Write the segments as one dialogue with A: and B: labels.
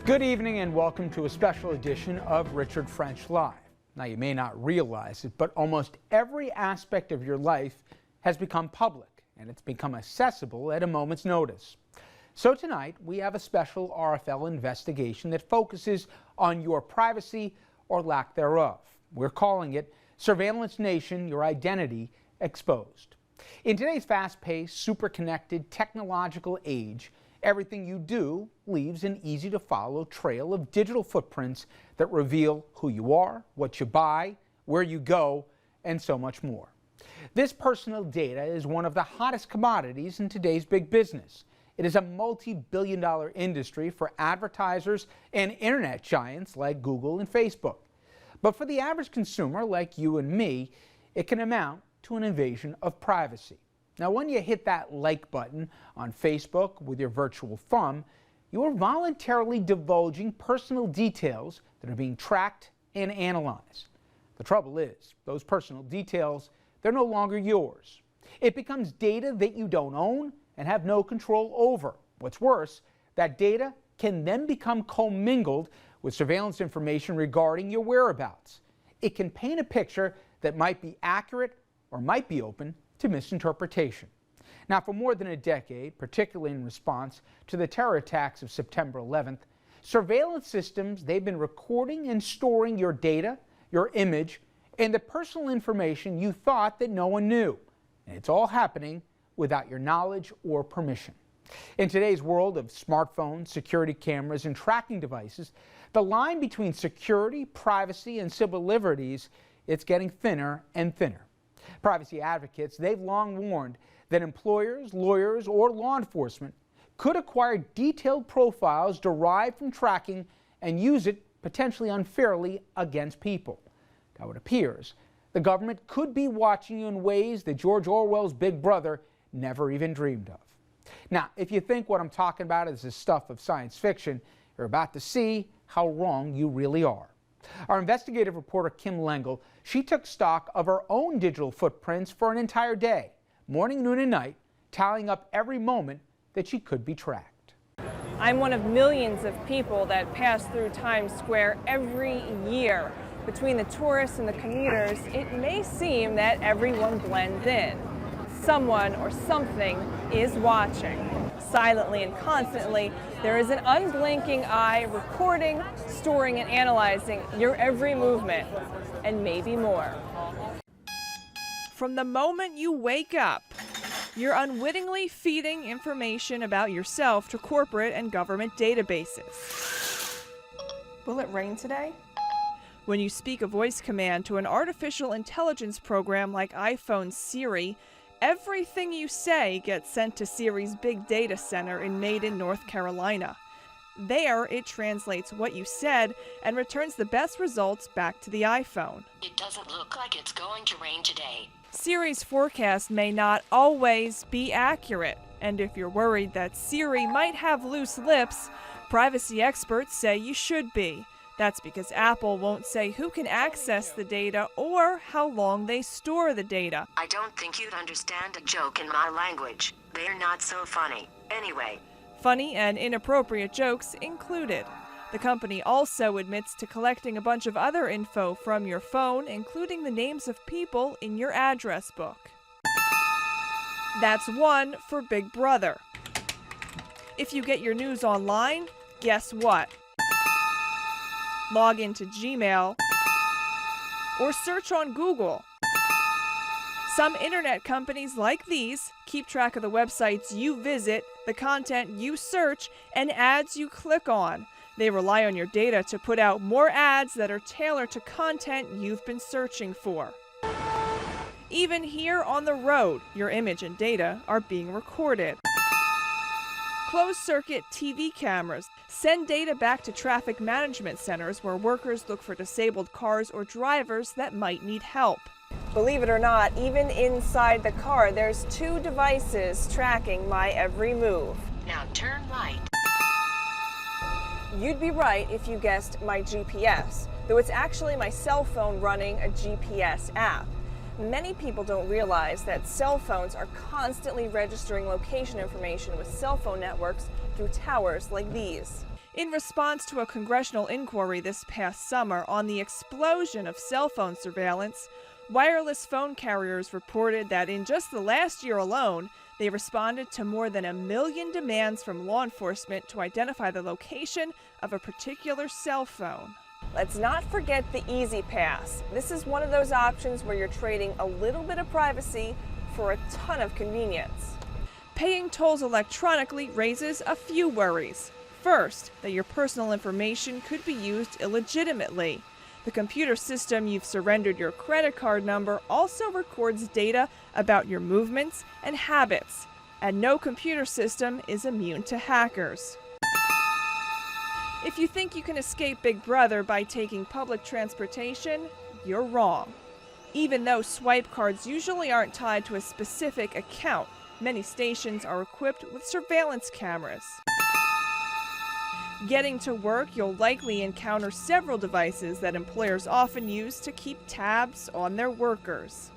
A: Good evening and welcome to a special edition of Richard French Live. Now, you may not realize it, but almost every aspect of your life has become public and it's become accessible at a moment's notice. So tonight we have a special RFL investigation that focuses on your privacy or lack thereof. We're calling it Surveillance Nation, Your Identity Exposed. In today's fast-paced, super-connected, technological age, everything you do leaves an easy-to-follow trail of digital footprints that reveal who you are, what you buy, where you go, and so much more. This personal data is one of the hottest commodities in today's big business. It is a multi-billion-dollar industry for advertisers and internet giants like Google and Facebook. But for the average consumer like you and me, it can amount to an invasion of privacy. Now, when you hit that like button on Facebook with your virtual thumb, you are voluntarily divulging personal details that are being tracked and analyzed. The trouble is, those personal details, they're no longer yours. It becomes data that you don't own and have no control over. What's worse, that data can then become commingled with surveillance information regarding your whereabouts. It can paint a picture that might be accurate or might be open to misinterpretation. Now, for more than a decade, particularly in response to the terror attacks of September 11th, surveillance systems, they've been recording and storing your data, your image, and the personal information you thought that no one knew. And it's all happening without your knowledge or permission. In today's world of smartphones, security cameras, and tracking devices, the line between security, privacy, and civil liberties, it's getting thinner and thinner. Privacy advocates, they've long warned that employers, lawyers, or law enforcement could acquire detailed profiles derived from tracking and use it potentially unfairly against people. Now, it appears the government could be watching you in ways that George Orwell's Big Brother never even dreamed of. Now, if you think what I'm talking about is the stuff of science fiction, you're about to see how wrong you really are. Our investigative reporter Kim Lengel, she took stock of her own digital footprints for an entire day, morning, noon, and night, tallying up every moment that she could be tracked.
B: I'm one of millions of people that pass through Times Square every year. Between the tourists and the commuters, it may seem that everyone blends in. Someone or something is watching. Silently and constantly, there is an unblinking eye recording, storing, and analyzing your every movement, and maybe more. From the moment you wake up, you're unwittingly feeding information about yourself to corporate and government databases. Will it rain today? When you speak a voice command to an artificial intelligence program like iPhone's Siri, everything you say gets sent to Siri's big data center in Maiden, North Carolina. There, it translates what you said and returns the best results back to the iPhone.
C: It doesn't look like it's going to rain today.
B: Siri's forecast may not always be accurate, and if you're worried that Siri might have loose lips, privacy experts say you should be. That's because Apple won't say who can access the data or how long they store the data.
C: I don't think you'd understand a joke in my language. They're not so funny. Anyway.
B: Funny and inappropriate jokes included. The company also admits to collecting a bunch of other info from your phone, including the names of people in your address book. That's one for Big Brother. If you get your news online, guess what? Log into Gmail or search on Google. Some internet companies like these keep track of the websites you visit, the content you search, and ads you click on. They rely on your data to put out more ads that are tailored to content you've been searching for. Even here on the road, your image and data are being recorded. Closed-circuit TV cameras send data back to traffic management centers where workers look for disabled cars or drivers that might need help. Believe it or not, even inside the car, there's 2 devices tracking my every move.
C: Now turn right.
B: You'd be right if you guessed my GPS, though it's actually my cell phone running a GPS app. Many people don't realize that cell phones are constantly registering location information with cell phone networks through towers like these. In response to a congressional inquiry this past summer on the explosion of cell phone surveillance, wireless phone carriers reported that in just the last year alone, they responded to more than 1 million demands from law enforcement to identify the location of a particular cell phone. Let's not forget the Easy Pass. This is one of those options where you're trading a little bit of privacy for a ton of convenience. Paying tolls electronically raises a few worries. First, that your personal information could be used illegitimately. The computer system you've surrendered your credit card number also records data about your movements and habits, and no computer system is immune to hackers. If you think you can escape Big Brother by taking public transportation, you're wrong. Even though swipe cards usually aren't tied to a specific account, many stations are equipped with surveillance cameras. Getting to work, you'll likely encounter several devices that employers often use to keep tabs on their workers.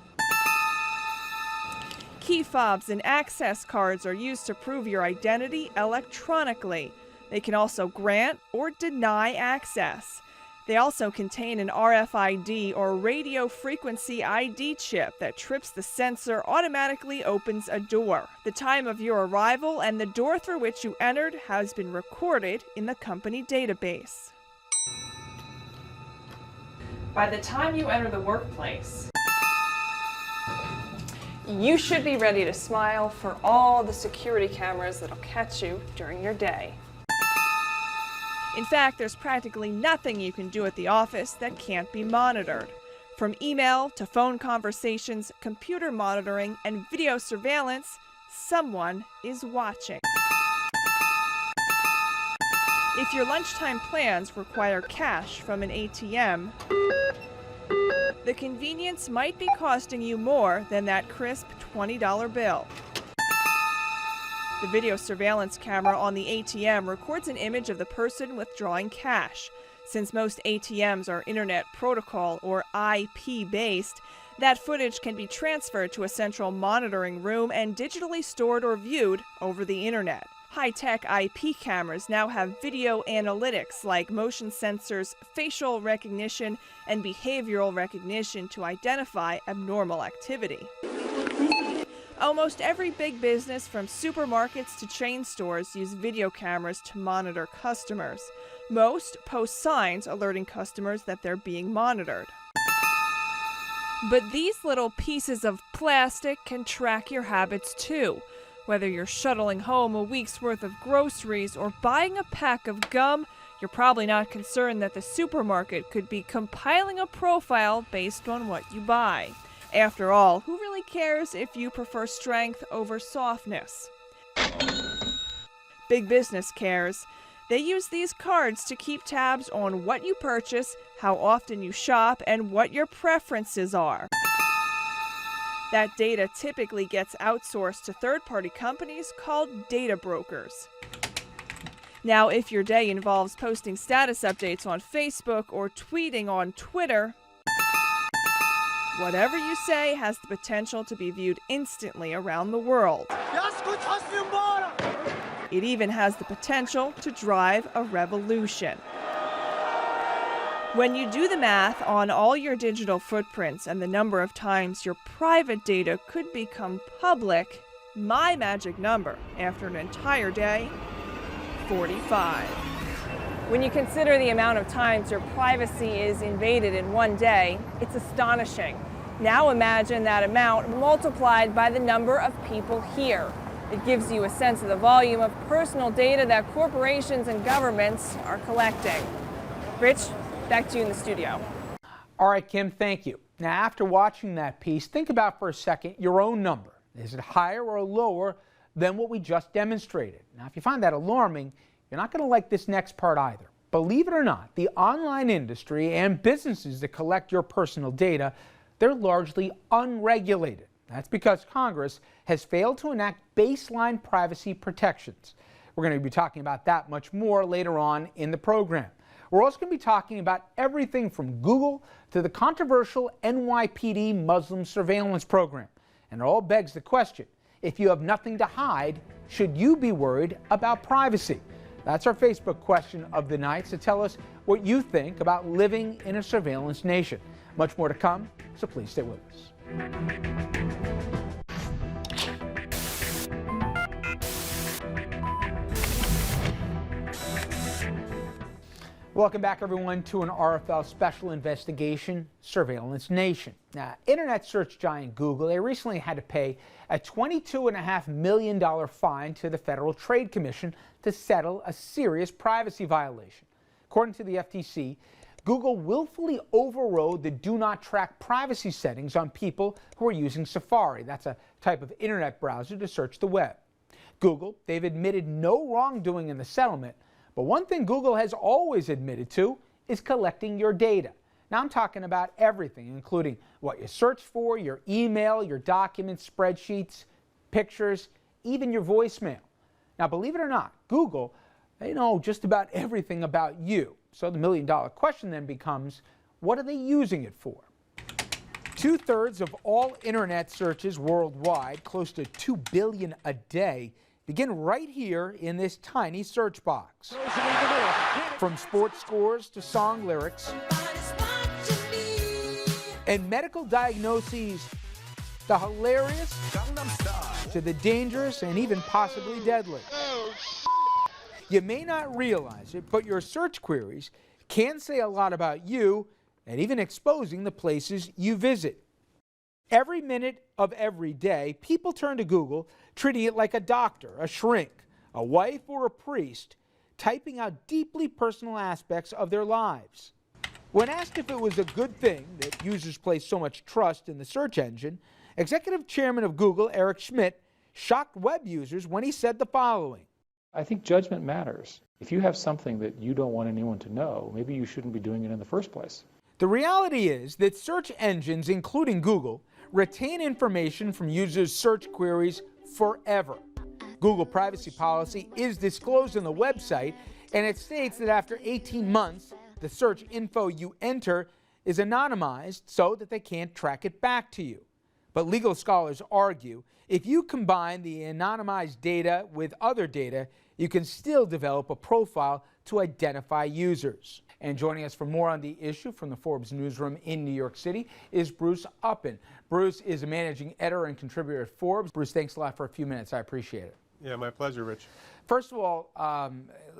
B: Key fobs and access cards are used to prove your identity electronically. They can also grant or deny access. They also contain an RFID or radio frequency ID chip that trips the sensor automatically opens a door. The time of your arrival and the door through which you entered has been recorded in the company database. By the time you enter the workplace, you should be ready to smile for all the security cameras that'll catch you during your day. In fact, there's practically nothing you can do at the office that can't be monitored. From email to phone conversations, computer monitoring, and video surveillance, someone is watching. If your lunchtime plans require cash from an ATM, the convenience might be costing you more than that crisp $20 bill. The video surveillance camera on the ATM records an image of the person withdrawing cash. Since most ATMs are Internet Protocol or IP based, that footage can be transferred to a central monitoring room and digitally stored or viewed over the Internet. High-tech IP cameras now have video analytics like motion sensors, facial recognition, and behavioral recognition to identify abnormal activity. Almost every big business, from supermarkets to chain stores, use video cameras to monitor customers. Most post signs alerting customers that they're being monitored. But these little pieces of plastic can track your habits too. Whether you're shuttling home a week's worth of groceries or buying a pack of gum, you're probably not concerned that the supermarket could be compiling a profile based on what you buy. After all, who really cares if you prefer strength over softness? Big business cares. They use these cards to keep tabs on what you purchase, how often you shop, and what your preferences are. That data typically gets outsourced to third-party companies called data brokers. Now, if your day involves posting status updates on Facebook or tweeting on Twitter, whatever you say has the potential to be viewed instantly around the world. It even has the potential to drive a revolution. When you do the math on all your digital footprints and the number of times your private data could become public, my magic number after an entire day, 45. When you consider the amount of times your privacy is invaded in one day, it's astonishing. Now imagine that amount multiplied by the number of people here. It gives you a sense of the volume of personal data that corporations and governments are collecting. Rich, back to you in the studio.
A: All right, Kim, thank you. Now, after watching that piece, think about for a second your own number. Is it higher or lower than what we just demonstrated? Now, if you find that alarming, you're not going to like this next part either. Believe it or not, the online industry and businesses that collect your personal data, they're largely unregulated. That's because Congress has failed to enact baseline privacy protections. We're going to be talking about that much more later on in the program. We're also going to be talking about everything from Google to the controversial NYPD Muslim surveillance program. And it all begs the question, if you have nothing to hide, should you be worried about privacy? That's our Facebook question of the night. So tell us what you think about living in a surveillance nation. Much more to come, so please stay with us. Welcome back, everyone, to an RFL special investigation, Surveillance Nation. Now, internet search giant Google, they recently had to pay a $22.5 million fine to the Federal Trade Commission to settle a serious privacy violation. According to the FTC, Google willfully overrode the do not track privacy settings on people who are using Safari. That's a type of internet browser to search the web. Google, they've admitted no wrongdoing in the settlement. But one thing Google has always admitted to is collecting your data. Now I'm talking about everything, including what you search for, your email, your documents, spreadsheets, pictures, even your voicemail. Now believe it or not, Google, they know just about everything about you. So the million-dollar question then becomes, what are they using it for? 2/3 of all internet searches worldwide, close to 2 billion a day, begin right here in this tiny search box. From sports scores to song lyrics and medical diagnoses, the hilarious to the dangerous and even possibly deadly. You may not realize it, but your search queries can say a lot about you and even exposing the places you visit. Every minute of every day, people turn to Google, treating it like a doctor, a shrink, a wife, or a priest, typing out deeply personal aspects of their lives. When asked if it was a good thing that users place so much trust in the search engine, Executive Chairman of Google, Eric Schmidt, shocked web users when he said the following.
D: I think judgment matters. If you have something that you don't want anyone to know, maybe you shouldn't be doing it in the first place.
A: The reality is that search engines, including Google, retain information from users' search queries forever. Google privacy policy is disclosed on the website, and it states that after 18 months, the search info you enter is anonymized so that they can't track it back to you. But legal scholars argue if you combine the anonymized data with other data, you can still develop a profile to identify users. And joining us for more on the issue from the Forbes newsroom in New York City is Bruce Uppen. Bruce is a managing editor and contributor at Forbes. Bruce, thanks a lot for a few minutes. I appreciate it.
E: Yeah, my pleasure, Rich.
A: First of all,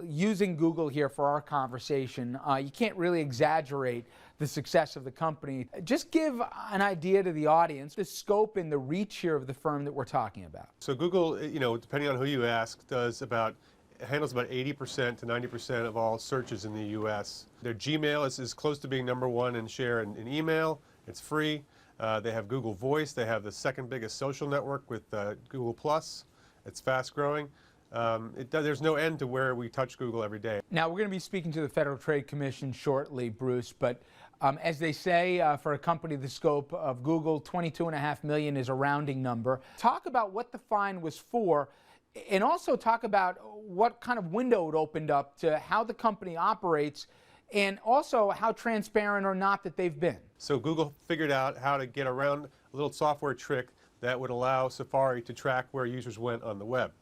A: using Google here for our conversation, you can't really exaggerate the success of the company. Just give an idea to the audience, the scope and the reach here of the firm that we're talking about.
E: So Google, depending on who you ask, handles about 80% to 90% of all searches in the U.S. Their Gmail is close to being #1 in share in email. It's free. They have Google Voice. They have the second biggest social network with Google+. It's fast growing. There's no end to where we touch Google every day.
A: Now, we're going to be speaking to the Federal Trade Commission shortly, Bruce, but as they say, for a company the scope of Google, $22.5 million is a rounding number. Talk about what the fine was for, and also talk about what kind of window it opened up to how the company operates, and also how transparent or not that they've been.
E: So Google figured out how to get around a little software trick that would allow Safari to track where users went on the web,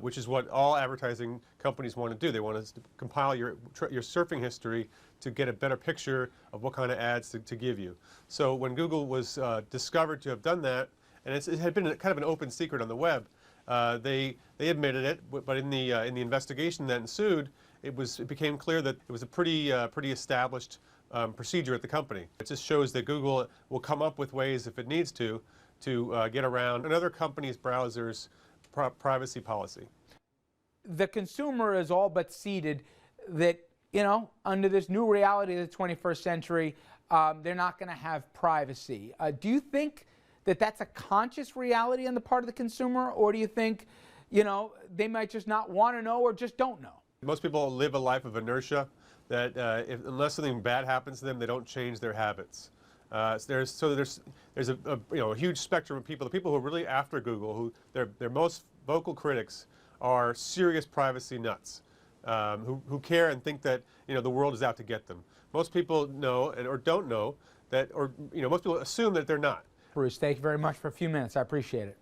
E: which is what all advertising companies want to do. They want to compile your surfing history to get a better picture of what kind of ads to give you. So when Google was discovered to have done that, and it had been kind of an open secret on the web, they admitted it, but in the investigation that ensued, it became clear that it was a pretty established procedure at the company. It just shows that Google will come up with ways, if it needs to get around another company's browser's privacy policy.
A: The consumer is all but ceded that, under this new reality of the 21st century, they're not going to have privacy. Do you think that that's a conscious reality on the part of the consumer, or do you think, they might just not want to know or just don't know?
E: Most people live a life of inertia that unless something bad happens to them, they don't change their habits. There's a huge spectrum of people. The people who are really after Google, who their most vocal critics, are serious privacy nuts, who care and think that the world is out to get them. Most people know or don't know that, or most people assume that they're not.
A: Bruce, thank you very much for a few minutes. I appreciate it.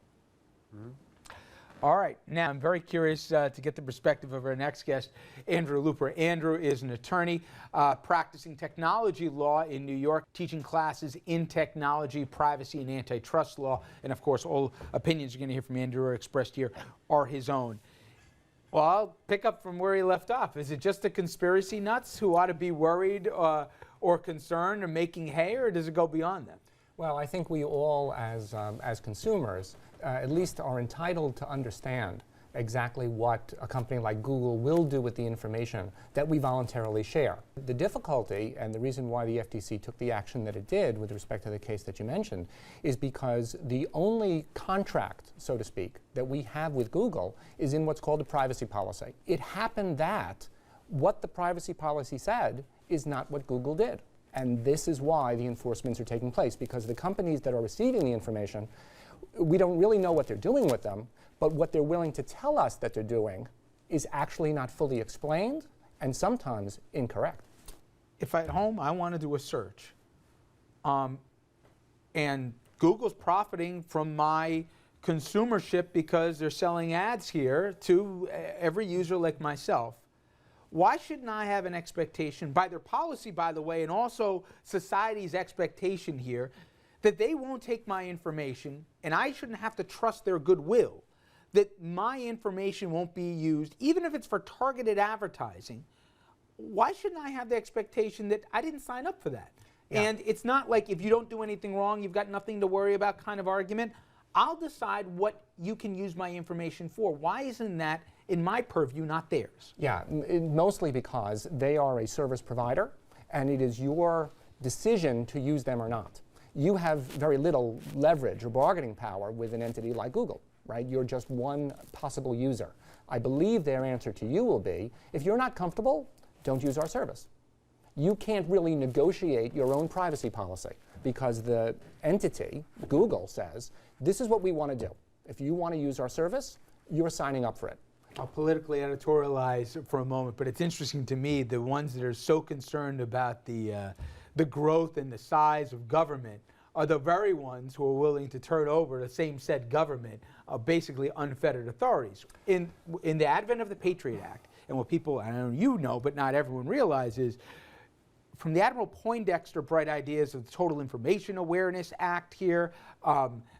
A: All right, now I'm very curious to get the perspective of our next guest, Andrew Luper. Andrew is an attorney practicing technology law in New York, teaching classes in technology, privacy, and antitrust law. And of course, all opinions you're going to hear from Andrew are expressed here are his own. Well, I'll pick up from where he left off. Is it just the conspiracy nuts who ought to be worried or concerned or making hay, or does it go beyond that?
F: Well, I think we all, as consumers, at least are entitled to understand exactly what a company like Google will do with the information that we voluntarily share. The difficulty, and the reason why the FTC took the action that it did with respect to the case that you mentioned, is because the only contract, so to speak, that we have with Google is in what's called a privacy policy. It happened that what the privacy policy said is not what Google did. And this is why the enforcements are taking place, because the companies that are receiving the information, we don't really know what they're doing with them, but what they're willing to tell us that they're doing is actually not fully explained and sometimes incorrect.
A: If at home I want to do a search, and Google's profiting from my consumership because they're selling ads here to every user like myself, why shouldn't I have an expectation, by their policy, by the way, and also society's expectation here, that they won't take my information, and I shouldn't have to trust their goodwill, that my information won't be used, even if it's for targeted advertising? Why shouldn't I have the expectation that I didn't sign up for that? Yeah. And it's not like if you don't do anything wrong, you've got nothing to worry about kind of argument. I'll decide what you can use my information for. Why isn't that in my purview, not theirs?
F: Yeah, mostly because they are a service provider, and it is your decision to use them or not. You have very little leverage or bargaining power with an entity like Google, right? You're just one possible user. I believe their answer to you will be, if you're not comfortable, don't use our service. You can't really negotiate your own privacy policy because the entity, Google, says, this is what we want to do. If you want to use our service, you're signing up for it.
A: I'll politically editorialize for a moment, but it's interesting to me, the ones that are so concerned about the growth and the size of government are the very ones who are willing to turn over the same said government, basically unfettered authorities. In the advent of the Patriot Act, and what people, I don't know you know, but not everyone realizes, from the Admiral Poindexter bright ideas of the Total Information Awareness Act here,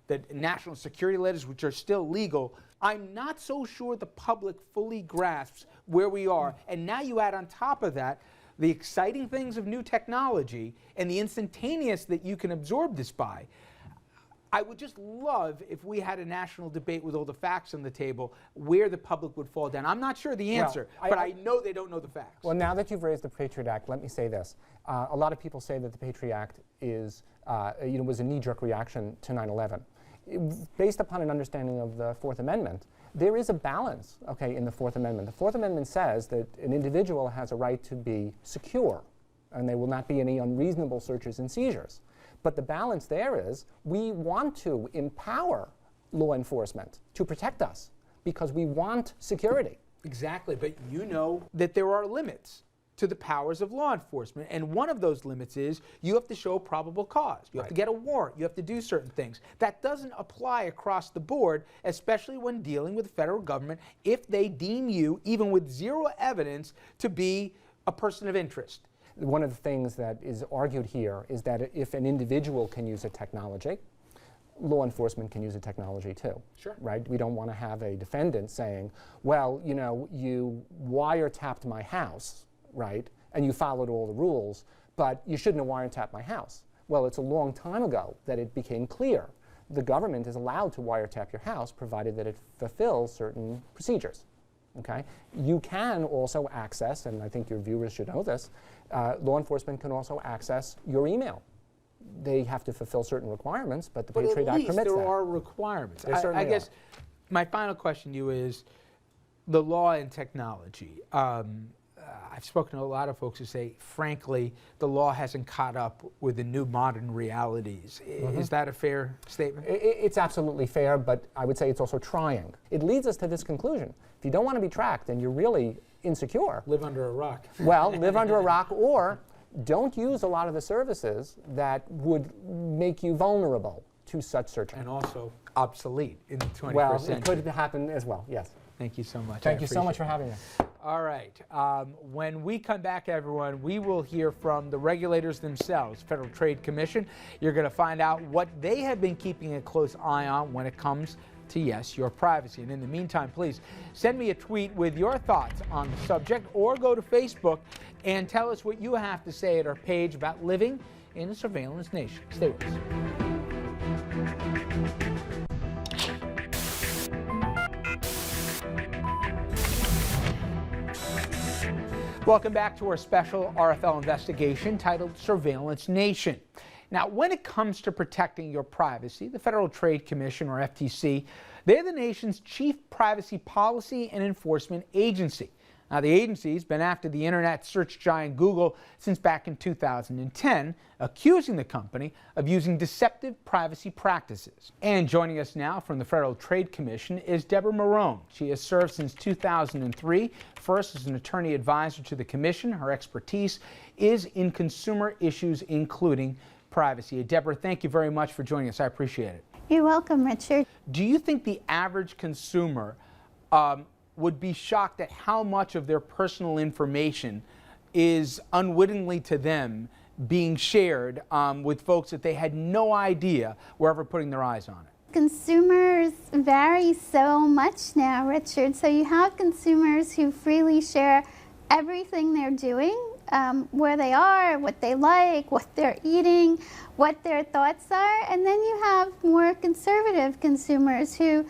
A: the national security letters, which are still legal, I'm not so sure the public fully grasps where we are. And now you add on top of that the exciting things of new technology and the instantaneous that you can absorb this by. I would just love if we had a national debate with all the facts on the table where the public would fall down. I'm not sure the answer, but I know they don't know the facts.
F: Well, now that you've raised the Patriot Act, let me say this. A lot of people say that the Patriot Act is, was a knee-jerk reaction to 9/11. Based upon an understanding of the Fourth Amendment, there is a balance, in the Fourth Amendment. The Fourth Amendment says that an individual has a right to be secure, and there will not be any unreasonable searches and seizures. But the balance there is we want to empower law enforcement to protect us because we want security.
A: Exactly, but you know that there are limits to the powers of law enforcement, and one of those limits is you have to show probable cause. You have to get a warrant. You have to do certain things. That doesn't apply across the board, especially when dealing with the federal government, if they deem you, even with zero evidence, to be a person of interest.
F: One of the things that is argued here is that if an individual can use a technology, law enforcement can use a technology too.
A: Sure.
F: Right? We don't want to have a defendant saying, well, you wiretapped my house, right, and you followed all the rules, but you shouldn't have wiretapped my house. Well, it's a long time ago that it became clear the government is allowed to wiretap your house provided that it fulfills certain procedures. Okay? You can also access, and I think your viewers should know this, law enforcement can also access your email. They have to fulfill certain requirements, but the Patriot Act permits that.
A: But at least there are requirements.
F: I
A: guess my final question to you is the law and technology. I've spoken to a lot of folks who say, frankly, the law hasn't caught up with the new modern realities. Is that a fair statement?
F: It's absolutely fair, but I would say it's also trying. It leads us to this conclusion. If you don't want to be tracked and you're really insecure,
A: live under a rock.
F: Well, live under a rock, or don't use a lot of the services that would make you vulnerable to such search.
A: And also obsolete in the 21st
F: Well,
A: century.
F: it could happen as well, yes.
A: Thank you so much.
F: Thank
A: I
F: you so much
A: appreciate
F: for having me.
A: it. All right. When we come back, everyone, we will hear from the regulators themselves, Federal Trade Commission. You're going to find out what they have been keeping a close eye on when it comes to, yes, your privacy. And in the meantime, please send me a tweet with your thoughts on the subject, or go to Facebook and tell us what you have to say at our page about living in a surveillance nation. Stay with us. Welcome back to our special RFL investigation titled Surveillance Nation. Now, when it comes to protecting your privacy, the Federal Trade Commission, or FTC, they're the nation's chief privacy policy and enforcement agency. Now, the agency's been after the internet search giant Google since back in 2010, accusing the company of using deceptive privacy practices. And joining us now from the Federal Trade Commission is Deborah Marrone. She has served since 2003, first as an attorney advisor to the Commission. Her expertise is in consumer issues, including privacy. Deborah, thank you very much for joining us. I appreciate it.
G: You're welcome, Richard.
A: Do you think the average consumer would be shocked at how much of their personal information is unwittingly to them being shared with folks that they had no idea were ever putting their eyes on it?
G: Consumers vary so much now, Richard. So you have consumers who freely share everything they're doing, where they are, what they like, what they're eating, what their thoughts are. And then you have more conservative consumers who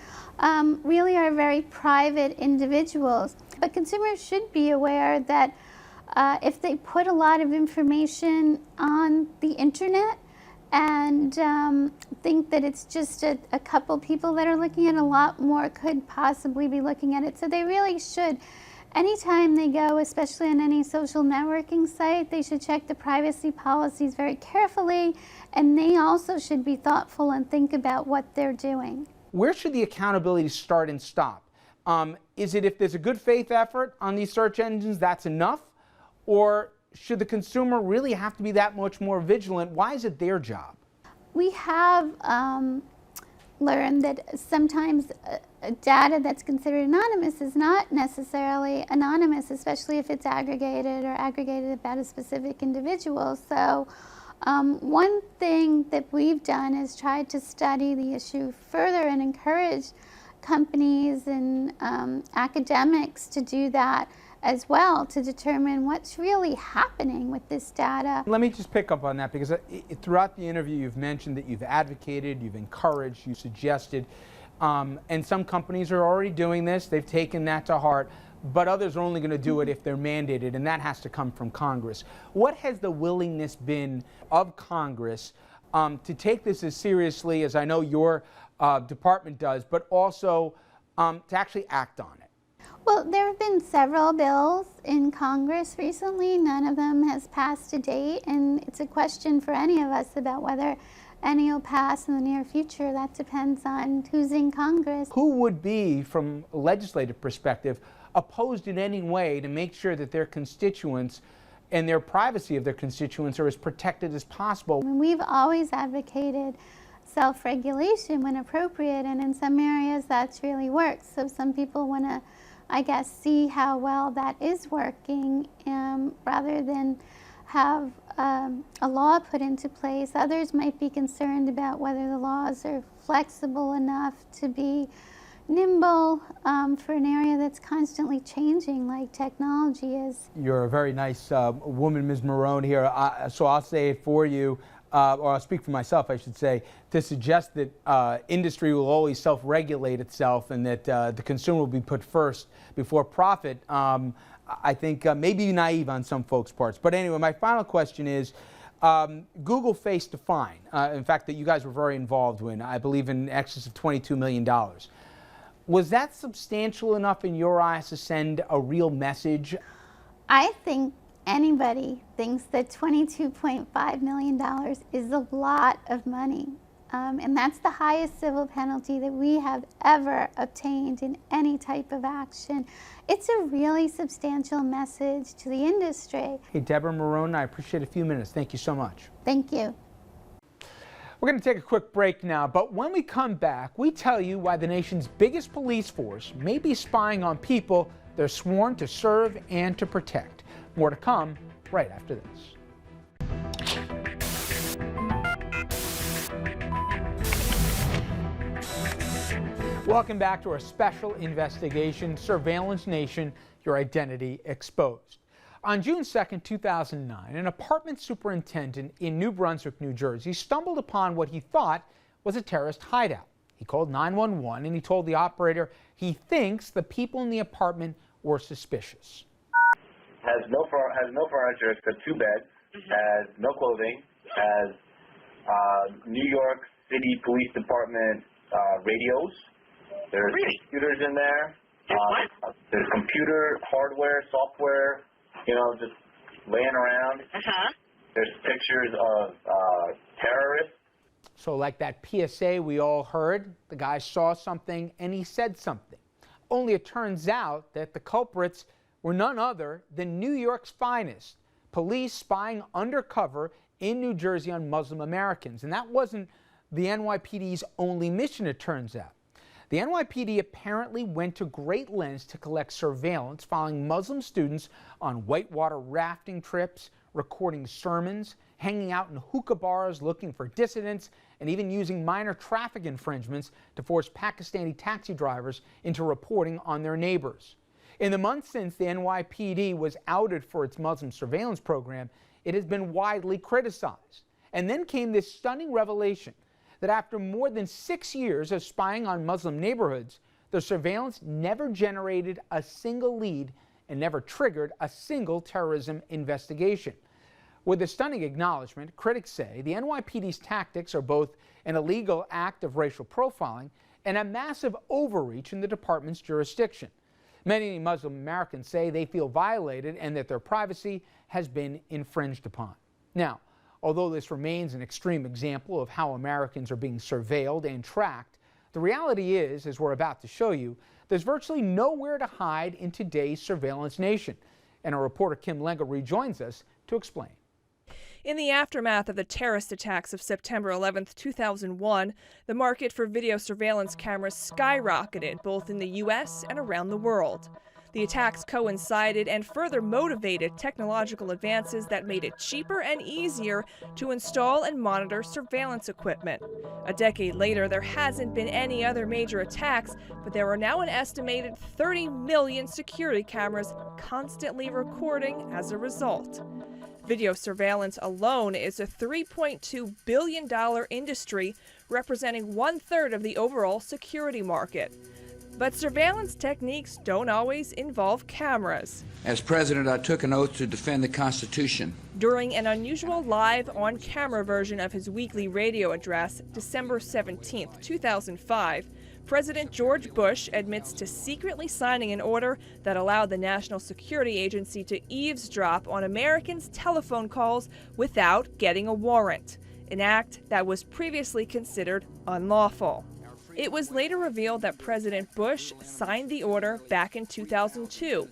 G: really are very private individuals. But consumers should be aware that if they put a lot of information on the internet and think that it's just a couple people that are looking at, a lot more could possibly be looking at it. So they really should, anytime they go, especially on any social networking site, they should check the privacy policies very carefully, and they also should be thoughtful and think about what they're doing.
A: Where should the accountability start and stop? Is it if there's a good faith effort on these search engines, that's enough? Or should the consumer really have to be that much more vigilant? Why is it their job?
G: We have learned that sometimes data that's considered anonymous is not necessarily anonymous, especially if it's aggregated or aggregated about a specific individual. So one thing that we've done is tried to study the issue further and encourage companies and academics to do that as well, to determine what's really happening with this data.
A: Let me just pick up on that, because throughout the interview you've mentioned that you've advocated, you've encouraged, you suggested, and some companies are already doing this, they've taken that to heart, but others are only going to do it if they're mandated, and that has to come from Congress. What has the willingness been of Congress to take this as seriously as I know your department does, but also to actually act on it?
G: Well, there have been several bills in Congress recently. None of them has passed to date, and it's a question for any of us about whether any will pass in the near future. That depends on who's in Congress.
A: Who would be, from a legislative perspective, opposed in any way to make sure that their constituents and their privacy of their constituents are as protected as possible?
G: We've always advocated self-regulation when appropriate, and in some areas that's really worked. So some people want to, I guess, see how well that is working rather than have a law put into place. Others might be concerned about whether the laws are flexible enough to be nimble for an area that's constantly changing like technology is.
A: You're a very nice woman, Ms. Marrone, here, so I'll say it for you. Or I'll speak for myself, I should say, to suggest that industry will always self-regulate itself and that the consumer will be put first before profit, I think may be naive on some folks' parts. But anyway, my final question is, Google faced a fine, in fact, that you guys were very involved in, I believe in excess of $22 million. Was that substantial enough in your eyes to send a real message?
G: I think anybody thinks that $22.5 million is a lot of money. And that's the highest civil penalty that we have ever obtained in any type of action. It's a really substantial message to the industry.
A: Hey, Deborah Marrone, I appreciate a few minutes. Thank you so much.
G: Thank you.
A: We're going to take a quick break now, but when we come back, we tell you why the nation's biggest police force may be spying on people they're sworn to serve and to protect. More to come right after this. Welcome back to our special investigation, Surveillance Nation, Your Identity Exposed. On June 2, 2009, an apartment superintendent in New Brunswick, New Jersey, stumbled upon what he thought was a terrorist hideout. He called 911 and he told the operator he thinks the people in the apartment were suspicious.
H: Has no furniture except 2 beds, has no clothing, has New York City Police Department radios. There's computers in there. There's computer hardware, software, just laying around. There's pictures of terrorists.
A: So like that PSA we all heard, the guy saw something and he said something. Only it turns out that the culprits were none other than New York's finest, police spying undercover in New Jersey on Muslim Americans. And that wasn't the NYPD's only mission, it turns out. The NYPD apparently went to great lengths to collect surveillance following Muslim students on whitewater rafting trips, recording sermons, hanging out in hookah bars looking for dissidents, and even using minor traffic infringements to force Pakistani taxi drivers into reporting on their neighbors. In the months since the NYPD was outed for its Muslim surveillance program, it has been widely criticized. And then came this stunning revelation that after more than 6 years of spying on Muslim neighborhoods, the surveillance never generated a single lead and never triggered a single terrorism investigation. With the stunning acknowledgement, critics say the NYPD's tactics are both an illegal act of racial profiling and a massive overreach in the department's jurisdiction. Many Muslim Americans say they feel violated and that their privacy has been infringed upon. Now, although this remains an extreme example of how Americans are being surveilled and tracked, the reality is, as we're about to show you, there's virtually nowhere to hide in today's surveillance nation. And our reporter Kim Lenga rejoins us to explain.
B: In the aftermath of the terrorist attacks of September 11, 2001, the market for video surveillance cameras skyrocketed both in the U.S. and around the world. The attacks coincided and further motivated technological advances that made it cheaper and easier to install and monitor surveillance equipment. A decade later, there hasn't been any other major attacks, but there are now an estimated 30 million security cameras constantly recording as a result. Video surveillance alone is a $3.2 billion industry, representing 1/3 of the overall security market. But surveillance techniques don't always involve cameras.
I: As president, I took an oath to defend the Constitution.
B: During an unusual live on-camera version of his weekly radio address, December 17, 2005, President George Bush admits to secretly signing an order that allowed the National Security Agency to eavesdrop on Americans' telephone calls without getting a warrant, an act that was previously considered unlawful. It was later revealed that President Bush signed the order back in 2002.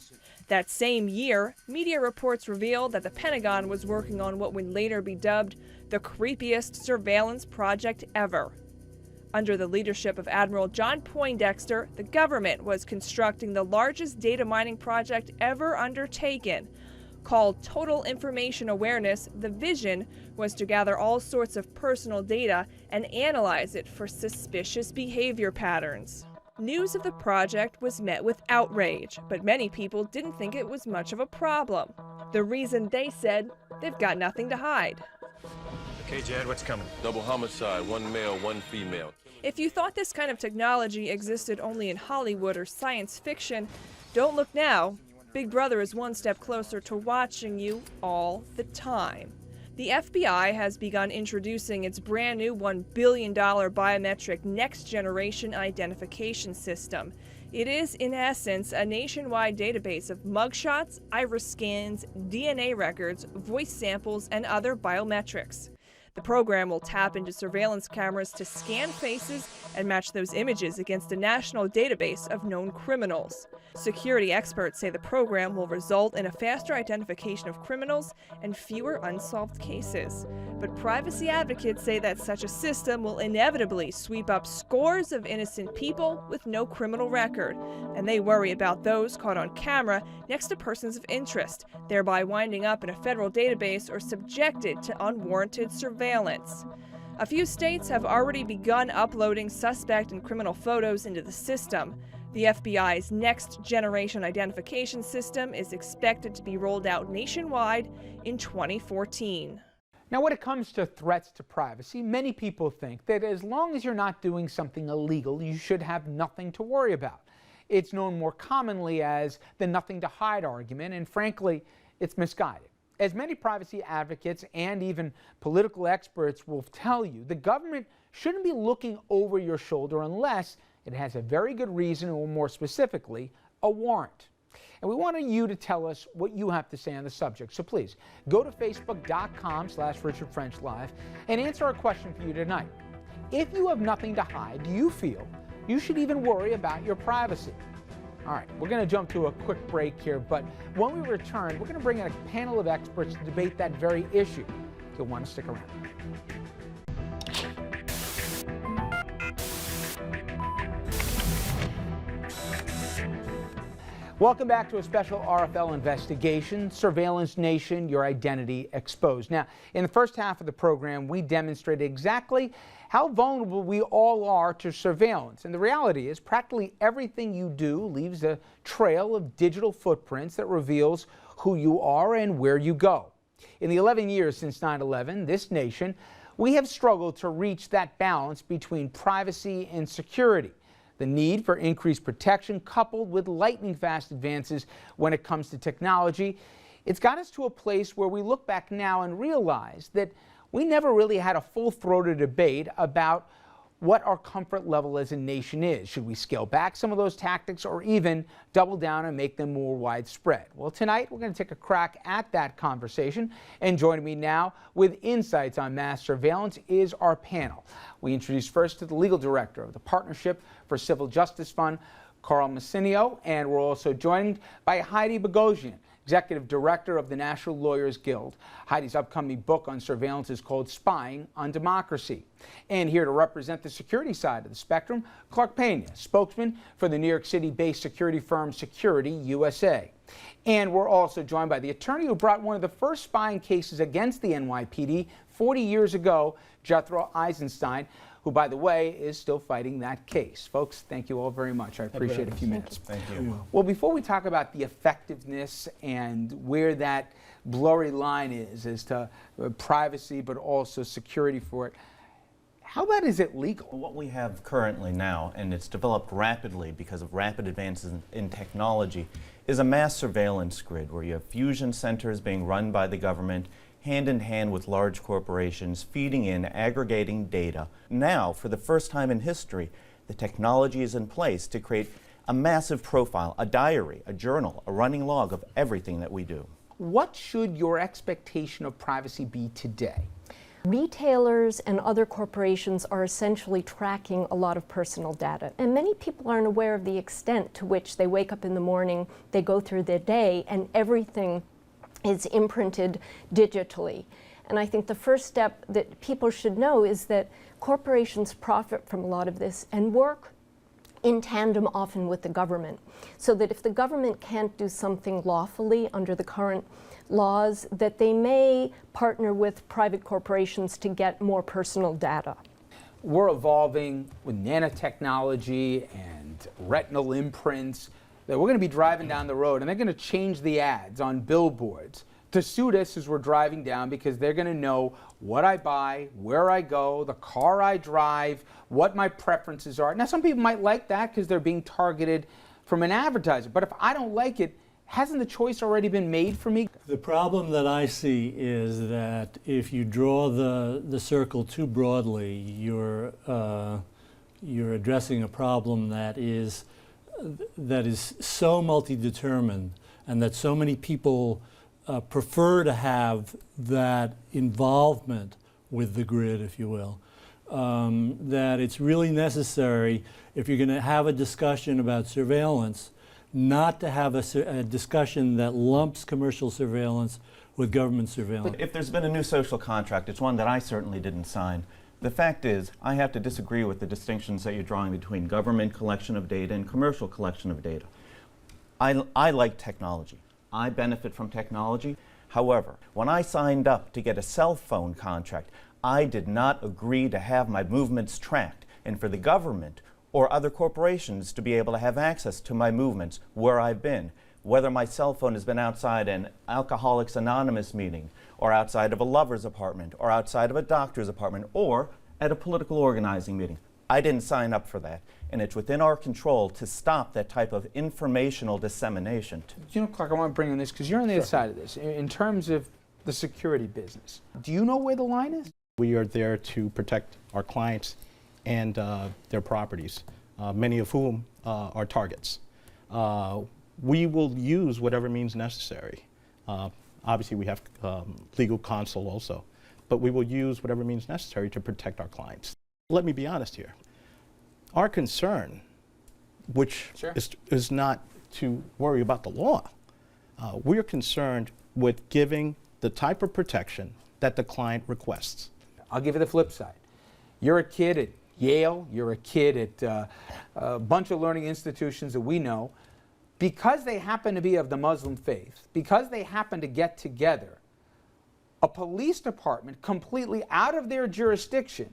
B: That same year, media reports revealed that the Pentagon was working on what would later be dubbed the creepiest surveillance project ever. Under the leadership of Admiral John Poindexter, the government was constructing the largest data mining project ever undertaken. Called Total Information Awareness, the vision was to gather all sorts of personal data and analyze it for suspicious behavior patterns. News of the project was met with outrage, but many people didn't think it was much of a problem. The reason, they said, they've got nothing to hide.
J: Okay, Jed, what's coming? Double homicide, 1 male, 1 female.
B: If you thought this kind of technology existed only in Hollywood or science fiction, don't look now. Big Brother is one step closer to watching you all the time. The FBI has begun introducing its brand new $1 billion biometric next-generation identification system. It is, in essence, a nationwide database of mugshots, iris scans, DNA records, voice samples, and other biometrics. The program will tap into surveillance cameras to scan faces and match those images against a national database of known criminals. Security experts say the program will result in a faster identification of criminals and fewer unsolved cases. But privacy advocates say that such a system will inevitably sweep up scores of innocent people with no criminal record, and they worry about those caught on camera next to persons of interest, thereby winding up in a federal database or subjected to unwarranted surveillance. A few states have already begun uploading suspect and criminal photos into the system. The FBI's next generation identification system is expected to be rolled out nationwide in 2014.
A: Now, when it comes to threats to privacy, many people think that as long as you're not doing something illegal, you should have nothing to worry about. It's known more commonly as the nothing to hide argument, and frankly, it's misguided. As many privacy advocates and even political experts will tell you, the government shouldn't be looking over your shoulder unless it has a very good reason, or more specifically, a warrant. And we want you to tell us what you have to say on the subject. So please, go to facebook.com/RichardFrenchLive and answer our question for you tonight. If you have nothing to hide, do you feel you should even worry about your privacy? All right, we're going to jump to a quick break here, but when we return, we're going to bring in a panel of experts to debate that very issue. You'll want to stick around. Welcome back to a special RFL investigation, Surveillance Nation, Your Identity Exposed. Now, in the first half of the program, we demonstrated exactly how vulnerable we all are to surveillance. And the reality is practically everything you do leaves a trail of digital footprints that reveals who you are and where you go. In the 11 years since 9/11, this nation, we have struggled to reach that balance between privacy and security. The need for increased protection coupled with lightning-fast advances when it comes to technology, it's got us to a place where we look back now and realize that we never really had a full-throated debate about what our comfort level as a nation is. Should we scale back some of those tactics or even double down and make them more widespread? Well, tonight we're going to take a crack at that conversation, and joining me now with insights on mass surveillance is our panel. We introduce first to the legal director of the Partnership for Civil Justice Fund, Carl Massinio, and we're also joined by Heidi Boghossian, Executive Director of the National Lawyers Guild. Heidi's upcoming book on surveillance is called Spying on Democracy. And here to represent the security side of the spectrum, Clark Pena, spokesman for the New York City-based security firm Security USA. And we're also joined by the attorney who brought one of the first spying cases against the NYPD 40 years ago, Jethro Eisenstein, who, by the way, is still fighting that case. Folks, thank you all very much. I appreciate a few minutes.
K: Thank you.
A: Well, before we talk about the effectiveness and where that blurry line is as to privacy but also security for it, how about is it legal?
K: What we have currently now, and it's developed rapidly because of rapid advances in technology, is a mass surveillance grid where you have fusion centers being run by the government hand in hand with large corporations, feeding in, aggregating data. Now, for the first time in history, the technology is in place to create a massive profile, a diary, a journal, a running log of everything that we do.
A: What should your expectation of privacy be today?
L: Retailers and other corporations are essentially tracking a lot of personal data. And many people aren't aware of the extent to which they wake up in the morning, they go through their day, and everything is imprinted digitally. And I think the first step that people should know is that corporations profit from a lot of this and work in tandem often with the government. So that if the government can't do something lawfully under the current laws, that they may partner with private corporations to get more personal data.
A: We're evolving with nanotechnology and retinal imprints. That we're going to be driving down the road and they're going to change the ads on billboards to suit us as we're driving down, because they're going to know what I buy, where I go, the car I drive, what my preferences are. Now, some people might like that because they're being targeted from an advertiser, but if I don't like it, hasn't the choice already been made for me?
M: The problem that I see is that if you draw the circle too broadly, you're addressing a problem that is so multi-determined, and that so many people prefer to have that involvement with the grid, if you will. That it's really necessary, if you're going to have a discussion about surveillance, not to have a discussion that lumps commercial surveillance with government surveillance.
K: If there's been a new social contract, it's one that I certainly didn't sign. The fact is, I have to disagree with the distinctions that you're drawing between government collection of data and commercial collection of data. I like technology. I benefit from technology. However, when I signed up to get a cell phone contract, I did not agree to have my movements tracked, and for the government or other corporations to be able to have access to my movements, where I've been, whether my cell phone has been outside an Alcoholics Anonymous meeting, or outside of a lover's apartment, or outside of a doctor's apartment, or at a political organizing meeting. I didn't sign up for that, and it's within our control to stop that type of informational dissemination.
A: You know, Clark, I want to bring in this because you're on the other side of this. In terms of the security business, do you know where the line is?
N: We are there to protect our clients and their properties, many of whom are targets. We will use whatever means necessary. Obviously, we have legal counsel also, but we will use whatever means necessary to protect our clients. Let me be honest here. Our concern, which is not to worry about the law, we're concerned with giving the type of protection that the client requests.
A: I'll give you the flip side. You're a kid at Yale, you're a kid at a bunch of learning institutions that we know. Because they happen to be of the Muslim faith, because they happen to get together, a police department completely out of their jurisdiction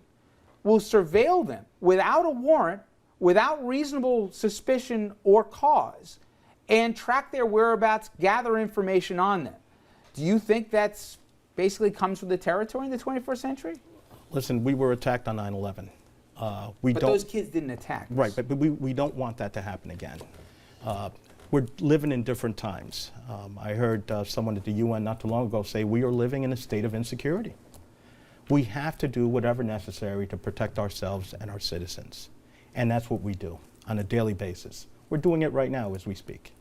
A: will surveil them without a warrant, without reasonable suspicion or cause, and track their whereabouts, gather information on them. Do you think that's basically comes with the territory in the 21st century?
N: Listen, we were attacked on 9/11.
A: But those kids didn't attack us.
N: Right, but we don't want that to happen again. We're living in different times. I heard someone at the UN not too long ago say we are living in a state of insecurity. We have to do whatever necessary to protect ourselves and our citizens. And that's what we do on a daily basis. We're doing it right now as we speak.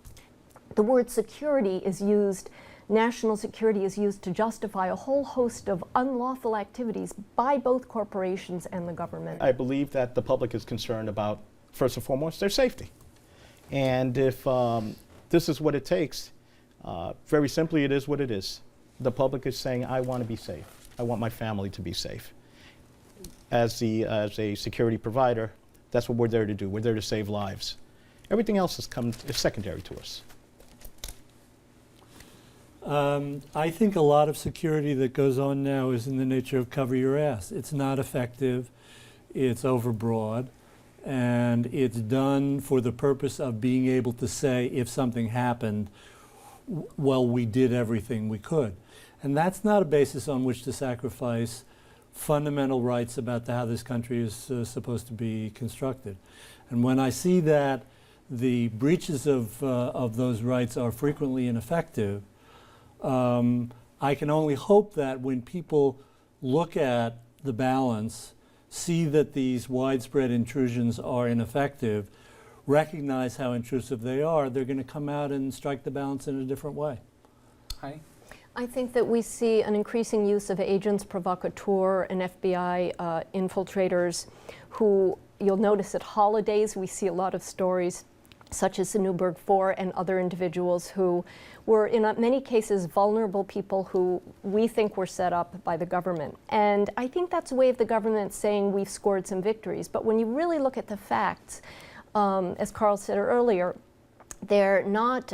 L: The word security is used, national security is used to justify a whole host of unlawful activities by both corporations and the government.
N: I believe that the public is concerned about, first and foremost, their safety. And if this is what it takes, very simply, it is what it is. The public is saying, I want to be safe. I want my family to be safe. As a security provider, that's what we're there to do. We're there to save lives. Everything else is secondary to us.
M: I think a lot of security that goes on now is in the nature of cover your ass. It's not effective. It's overbroad. And it's done for the purpose of being able to say, if something happened, well, we did everything we could. And that's not a basis on which to sacrifice fundamental rights about how this country is supposed to be constructed. And when I see that the breaches of those rights are frequently ineffective, I can only hope that when people look at the balance, see that these widespread intrusions are ineffective, recognize how intrusive they are, they're going to come out and strike the balance in a different way.
A: Hi.
L: I think that we see an increasing use of agents provocateur and FBI infiltrators who, you'll notice at holidays, we see a lot of stories such as the Newburgh Four and other individuals who were in many cases vulnerable people who we think were set up by the government. And I think that's a way of the government saying we've scored some victories. But when you really look at the facts, as Carl said earlier, they're not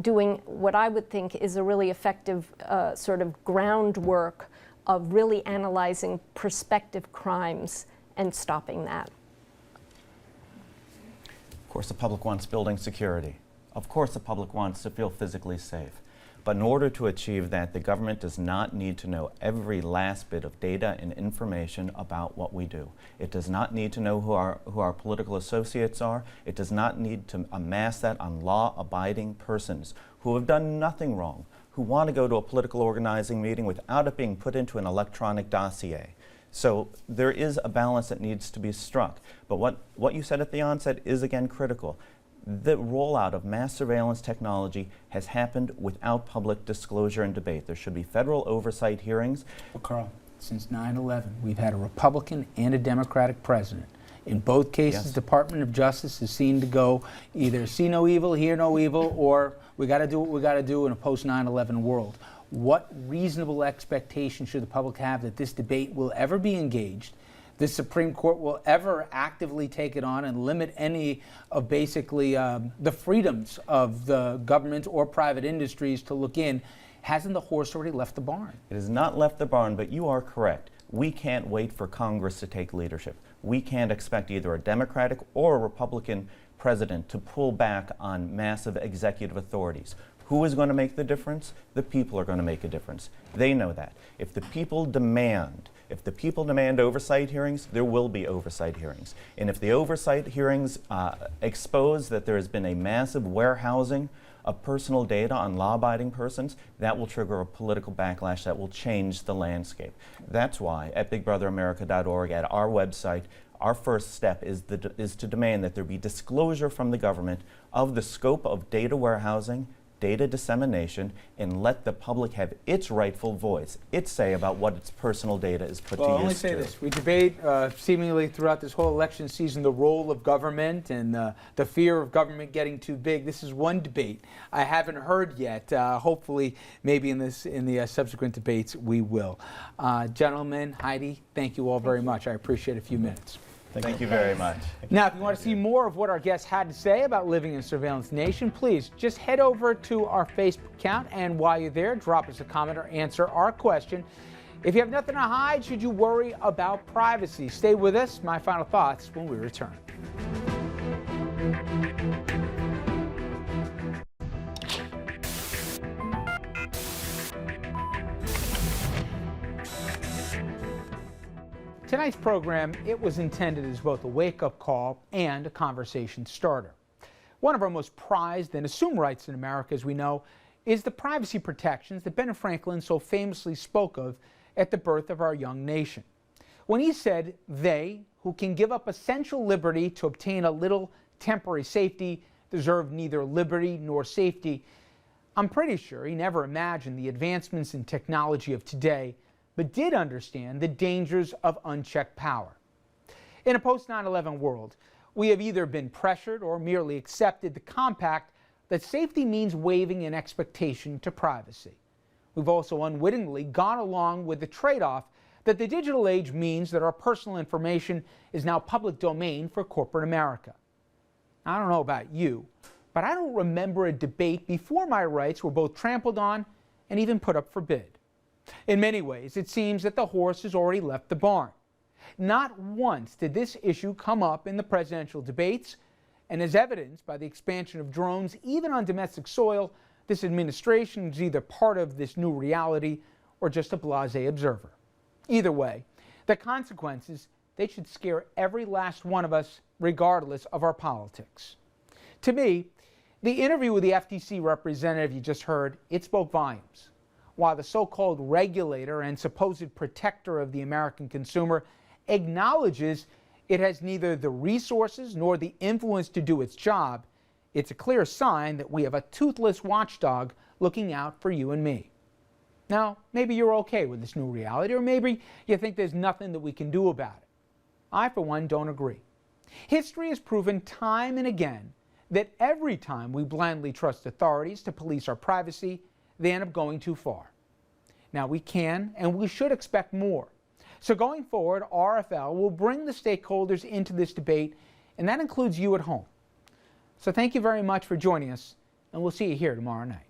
L: doing what I would think is a really effective sort of groundwork of really analyzing prospective crimes and stopping that.
K: Of course, the public wants building security. Of course, the public wants to feel physically safe. But in order to achieve that, the government does not need to know every last bit of data and information about what we do. It does not need to know who our political associates are. It does not need to amass that on law-abiding persons who have done nothing wrong, who want to go to a political organizing meeting without it being put into an electronic dossier. So there is a balance that needs to be struck. But what you said at the onset is again critical. The rollout of mass surveillance technology has happened without public disclosure and debate. There should be federal oversight hearings.
N: Well, Carl,
A: since 9/11, we've had a Republican and a Democratic president. In both cases,
K: Yes.
A: Department of Justice is seen to go either see no evil, hear no evil, or we got to do what we got to do in a post-9/11 world. What reasonable expectation should the public have that this debate will ever be engaged, the Supreme Court will ever actively take it on and limit any of basically the freedoms of the government or private industries to look in? Hasn't the horse already left the barn?
K: It has not left the barn, but you are correct. We can't wait for Congress to take leadership. We can't expect either a Democratic or a Republican president to pull back on massive executive authorities. Who is going to make the difference? The people are going to make a difference. They know that. If the people demand oversight hearings, there will be oversight hearings. And if the oversight hearings expose that there has been a massive warehousing of personal data on law-abiding persons, that will trigger a political backlash that will change the landscape. That's why at BigBrotherAmerica.org, at our website, our first step is to demand that there be disclosure from the government of the scope of data warehousing, data dissemination, and let the public have its rightful voice, its say about what its personal data is put to use.
A: Well, I'll only say this. We debate seemingly throughout this whole election season the role of government and the fear of government getting too big. This is one debate I haven't heard yet. Hopefully, maybe in the subsequent debates, we will. Gentlemen, Heidi, thank you all very much. I appreciate a few minutes.
K: Thank you very much.
A: Now, if you want to see more of what our guests had to say about living in a surveillance nation, please just head over to our Facebook account, and while you're there, drop us a comment or answer our question. If you have nothing to hide, should you worry about privacy? Stay with us. My final thoughts when we return. Tonight's program, it was intended as both a wake-up call and a conversation starter. One of our most prized and assumed rights in America, as we know, is the privacy protections that Ben Franklin so famously spoke of at the birth of our young nation. When he said, "They who can give up essential liberty to obtain a little temporary safety deserve neither liberty nor safety," I'm pretty sure he never imagined the advancements in technology of today, but did understand the dangers of unchecked power. In a post-9/11 world, we have either been pressured or merely accepted the compact that safety means waiving an expectation to privacy. We've also unwittingly gone along with the trade-off that the digital age means that our personal information is now public domain for corporate America. I don't know about you, but I don't remember a debate before my rights were both trampled on and even put up for bid. In many ways, it seems that the horse has already left the barn. Not once did this issue come up in the presidential debates, and as evidenced by the expansion of drones even on domestic soil, this administration is either part of this new reality or just a blasé observer. Either way, the consequences, they should scare every last one of us, regardless of our politics. To me, the interview with the FTC representative you just heard, it spoke volumes. While the so-called regulator and supposed protector of the American consumer acknowledges it has neither the resources nor the influence to do its job, it's a clear sign that we have a toothless watchdog looking out for you and me. Now, maybe you're okay with this new reality, or maybe you think there's nothing that we can do about it. I, for one, don't agree. History has proven time and again that every time we blindly trust authorities to police our privacy, they end up going too far. Now, we can and we should expect more. So going forward, RFL will bring the stakeholders into this debate, and that includes you at home. So thank you very much for joining us, and we'll see you here tomorrow night.